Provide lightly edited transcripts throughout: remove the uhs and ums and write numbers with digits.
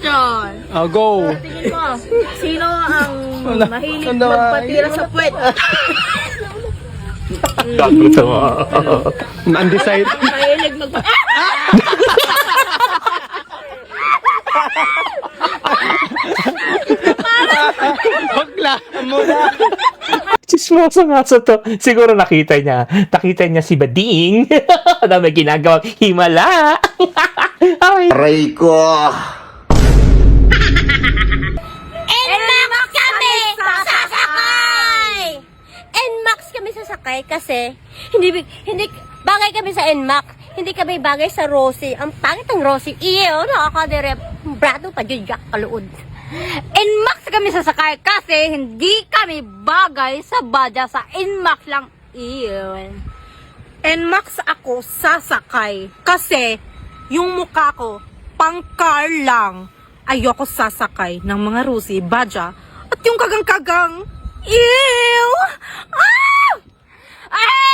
question. Oh, go. Tingin mo, sino ang mahilig magpatira sa puwet? Gago to. Undecided. Mahilig magpatira. Bakla muna. Chismoso nga sa to. Siguro nakita niya. Nakita niya si Bading na may ginagawang himala. Ay. Aray ko! NMAX kami sasakay! NMAX kami sasakay kasi hindi bagay kami sa NMAX. Hindi kami bagay sa Rosie. Ang pangit ng Rosie. Iyo, nakakadirep. Brado pa dyan kaluod. NMAX kami sasakay kasi hindi kami bagay sa badya sa NMAX lang. Iyo. NMAX ako sasakay kasi yung mukha ko pang-car lang. Ayoko sasakay ng mga Rusi, Badja at yung kagang-kagang. Ew! Ah! Ah!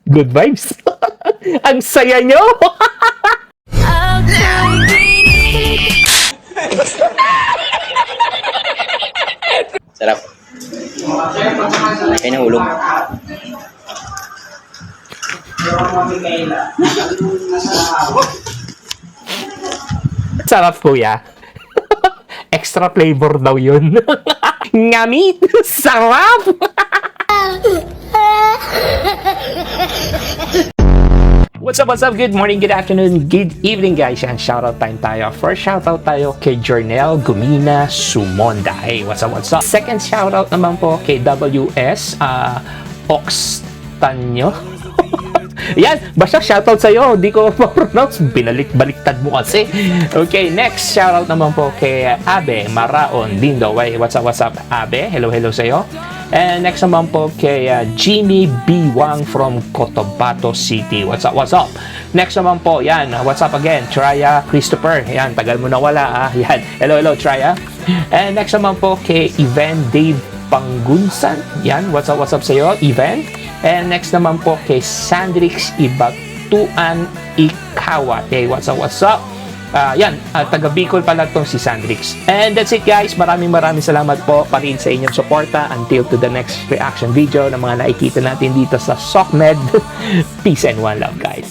Good vibes. Ang saya nyo. Sarap. Kaya nahulog. Sarap, kuya. Extra flavor daw yun. Ngamit. Sarap. What's up? Good morning, good afternoon, good evening, guys. Yan, shoutout time tayo. First shoutout tayo kay Jornel Gumina Sumonda. Hey, what's up? Second shoutout naman po kay WS Oxtanyo. Yan, basta shoutout sa'yo. Hindi ko ma-pronounce. Baliktad mo kasi. Okay, next shoutout naman po kay Abe Maraon Lindo. Hey, what's up, Abe? Hello sa'yo. And next naman po kay Jimmy B. Wang from Cotabato City. What's up? Next naman po, yan. What's up again? Traya Christopher. Yan, tagal mo na wala. Yan. Hello, Traya. And next naman po kay Ivan Dave Pangunsan. Yan, what's up sa'yo, Ivan? And next naman po kay Sandrix Ibatuan Ikawa. Hey, what's up? Yan, taga Bicol pala tong si Sandrix. And that's it, guys. Maraming salamat po pa rin sa inyong suporta until to the next reaction video ng mga nakikita natin dito sa SOCMED. Peace and one love, guys.